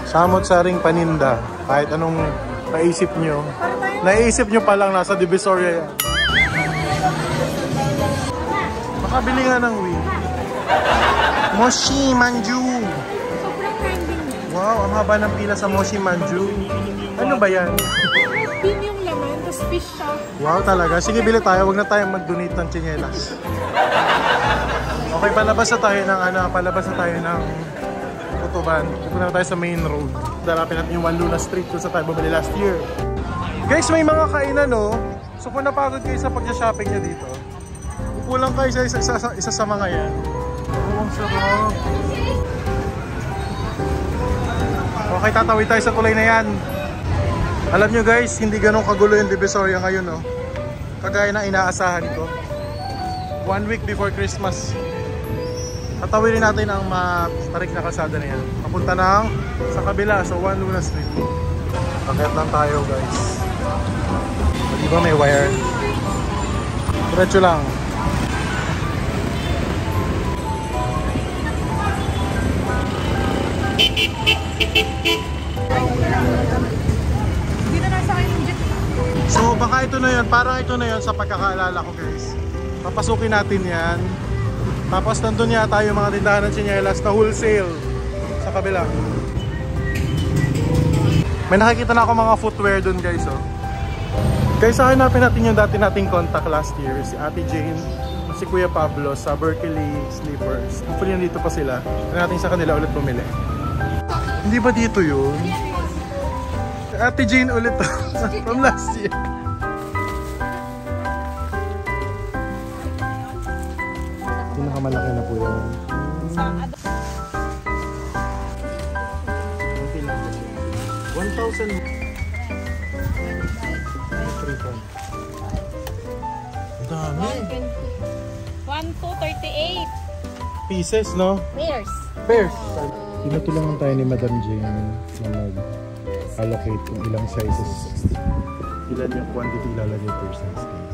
Samot-saring paninda. Kahit anong naisip nyo. Naisip nyo pa lang nasa Divisoria yan. Makabili nga ng Wii. Mochi Manju. Wow, ang haba ng pila sa Mochi Manju. Ano ba yan? Pin yung laman, tapos fish siya. Wow, talaga. Sige, bili tayo. Huwag na tayong mag-donate ng tsinelas. Okay, palabas na tayo ng Tutuban. Pupunta na tayo sa main road. Darapin natin yung Juan Luna Street kung sa tayo bumili last year. Guys, may mga kainan, no? So kung napagod kayo sa pag-shopping nyo dito, upo lang kayo sa isa sa mga yan. Oh, ang sarap. Okay, tatawid tayo sa tulay na yan. Alam nyo guys, hindi ganun kagulo yung Divisoria ngayon, no? Kagaya na inaasahan ko. 1 week before Christmas. Tatawidin natin ang matarik na kalsada na yan. Papunta na sa kabila, sa Juan Luna Street. Akyat lang tayo guys. Di ba may wire? Diretso lang. So baka ito na yan, parang ito na yan sa pagkakaalala ko guys. Papasukin natin yan. Tapos nandun yata yung mga tindahan ng tsinelas na wholesale sa kabila. May nakikita na ako mga footwear dun guys, oh. Guys, hanapin natin yung dati nating contact last year, si Ate Jane, si Kuya Pablo sa Berkeley Slippers. Hopefully nandito pa sila. Tignan natin sa kanila ulit bumili. Hindi ba dito yun? Ate Jane ulit from last year. Pinakamalaki na po yun. 1,000. Ang dami. 1,238 pieces, no? pairs. Pairs. Tinutulungan tayo ni Madam Jane na mag-allocate kung ilang sizes. Ilan yung quantity ilalagay per size, guys.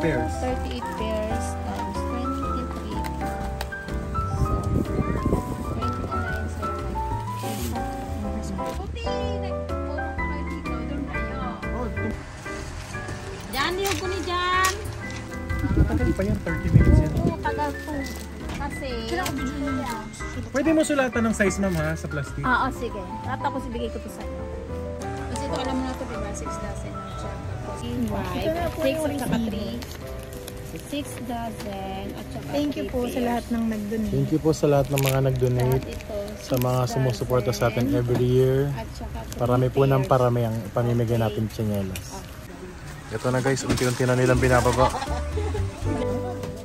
Pairs. 38 pairs times 23. So, 29. Diyan, yung ko ni Jan. Tagal pa yan, 30 minutes yan. Oo, tagal po. Kasi... Pwede mo sulatan ng size, ma'am, ha? Sa plastic. Oo, sige. Tapos ibigay ko to sa'yo. Kasi ito alam mo na ito, diba? 6 dozen na siya. 6 at saka 3. 6 dozen at saka Thank you po sa lahat ng nag-donate. Thank you po sa lahat ng mga nag-donate. Sa mga sumusuporta sa atin every year. Parami po ng parami ang pamimigay natin tsinelas. Ito na guys, unti-unti na nilang binababa.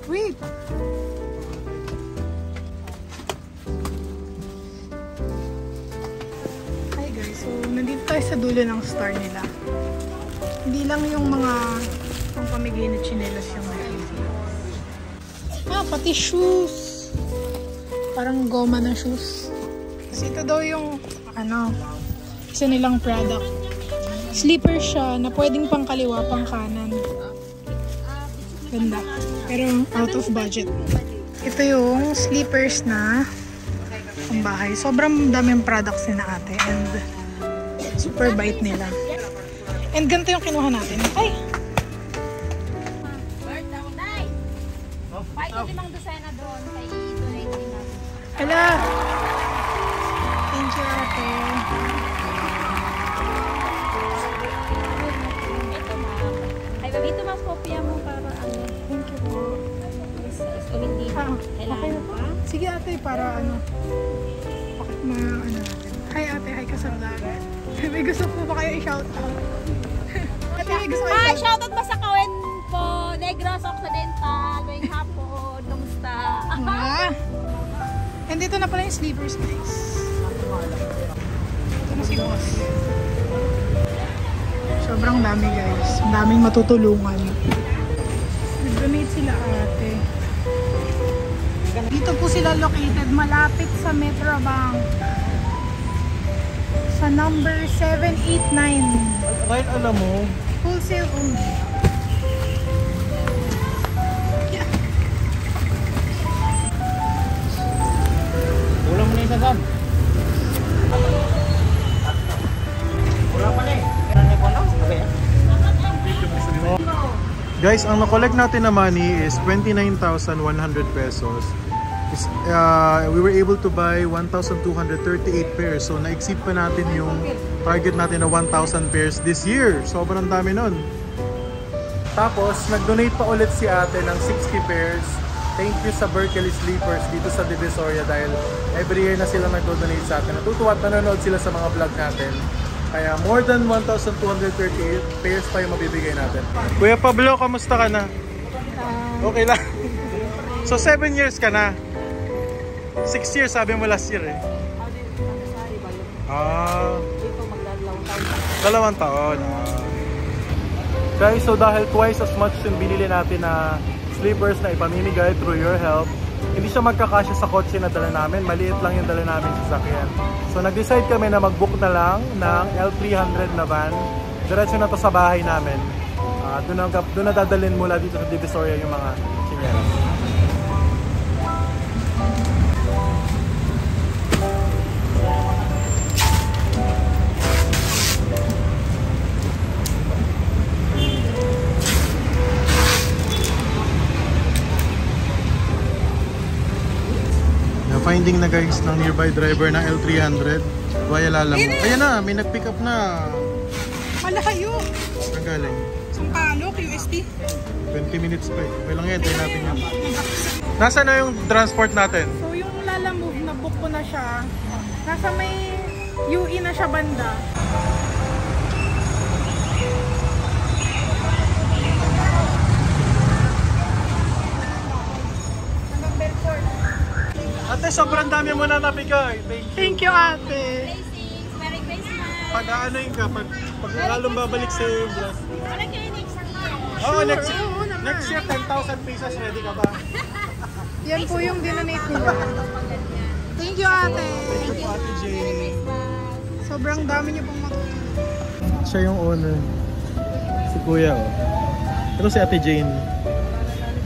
Wait! Hi guys, so nandito tayo sa dulo ng store nila. Hindi lang yung mga pamigay na tsinelas yung nakikita. Pati shoes. Parang goma na shoes. Kasi ito daw yung isa nilang product. Slipper siya na pwedeng pang kaliwa, pang kanan. Ganda. Pero out of budget. Ito yung slippers na pambahay. Sobrang daming products nila ate. And super bait nila. And ganito yung kinuha natin. Ay! Hala! Thank you ate. Ito mas kopya mo para ano. Thank you po. O hindi. Okay na po. Sige ate, para Hi ate, hi kasandagan. May gusto po ba kayo i-shout out? Ate, may gusto kayo i-shout out? Shout out ba sa Kawen po? Negros Occidental. May hapon. Kamusta? And dito na pala yung sleepers guys. Ito na si boss. Sobrang dami guys. Ang daming matutulungan. Nag-donate sila ate. Dito po sila located. Malapit sa Metrobank. Sa number 789. Right, alam mo. Wholesale only. Guys, ang na-collect natin na money is 29,100 pesos. We were able to buy 1,238 pairs. So na-exceed pa natin yung target natin na 1,000 pairs this year. Sobrang dami nun. Tapos, nag-donate pa ulit si ate ng 60 pairs. Thank you sa Berkeley Sleepers dito sa Divisoria dahil every year na sila nag-donate sa atin. Natutuwa at nanonood sila sa mga vlog natin. Kaya more than 1,238 pairs pa yung mabibigay natin. Kuya Pablo, kamusta ka na? Okay lang. So 7 years ka na? 6 years sabi mo last year eh. Dalawang taon. Guys, so dahil twice as much yung binili natin na sleepers na ipamimigay through your help, hindi siya magkakasya sa kotse na dala namin. Maliit lang yung dala namin sa sakyan. So nag-decide kami na mag-book na lang ng L300 na van. Diretso na to sa bahay namin. Doon na dadalhin mula dito sa Divisoria yung mga chinelas. Finding na guys ng nearby driver ng L300 via Lalamove. Ayan na, may nag-pick up na. Malayo. Saan galing? Sampalo, QST. 20 minutes pa eh. Okay lang yan, tayo natin yan. Nasaan na yung transport natin? So yung Lalamove, na-book ko na siya. Nasa may UE na siya banda. Ate, sobrang dami mo na nabigay. Thank you, ate. Merry Christmas! Pag-aanoin ka, pag lalong babalik sa yung vlog. Wala kayo next year. Oo, Oo, naman. next year 10,000 pesos. Ready ka ba? Yan po yung dinonate nila. Thank you, ate. Thank you, Ate Jane. Sobrang dami niyo pong matulong. Siya yung owner. Si Kuya, oh. Ito si Ate Jane.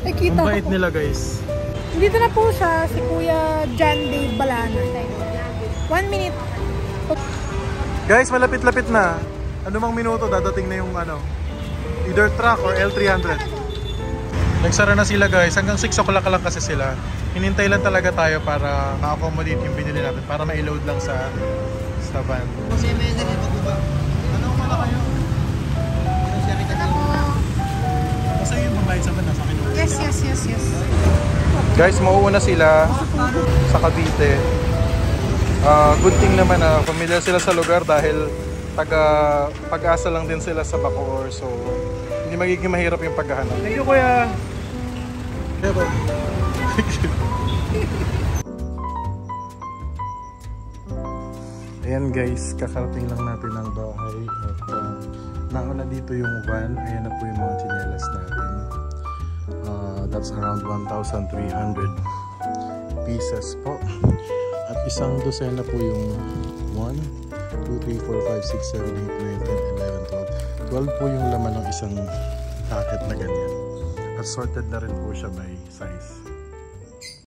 Ay, kita Ang bait ko. nila, guys. Dito na po siya, si Kuya John Dave Balana. 1 minute. Guys, malapit-lapit na. Ano mang minuto, dadating na yung either truck or L300. Nagsara na sila guys. Hanggang 6 o'clock lang kasi sila. Hinintay lang talaga tayo para ma-accommodate yung binili natin. Para ma-load lang sa van. Kasi may ganyan magbaba. Ano pala kayo? Kasi yung pambayad sa van nasa akin. Yes. Guys, mauuna sila sa Cavite. Good thing naman na familiar sila sa lugar dahil taga Pag-asa lang din sila sa Bacoor. So, hindi magiging mahirap yung paghahanap. Thank you, Kuya! Yeah, bye. Ayan guys, kakarating lang natin ng bahay. At nauna dito yung van. Ayan na po yung mga tsinelas natin. That's around 1,300 pieces po. At isang dosena po yung 1, 2, 3, 4, 5, 6, 7, 8, 9, 10, 11, 12. 12 po yung laman ng isang packet na ganyan. At sorted na rin po siya by size.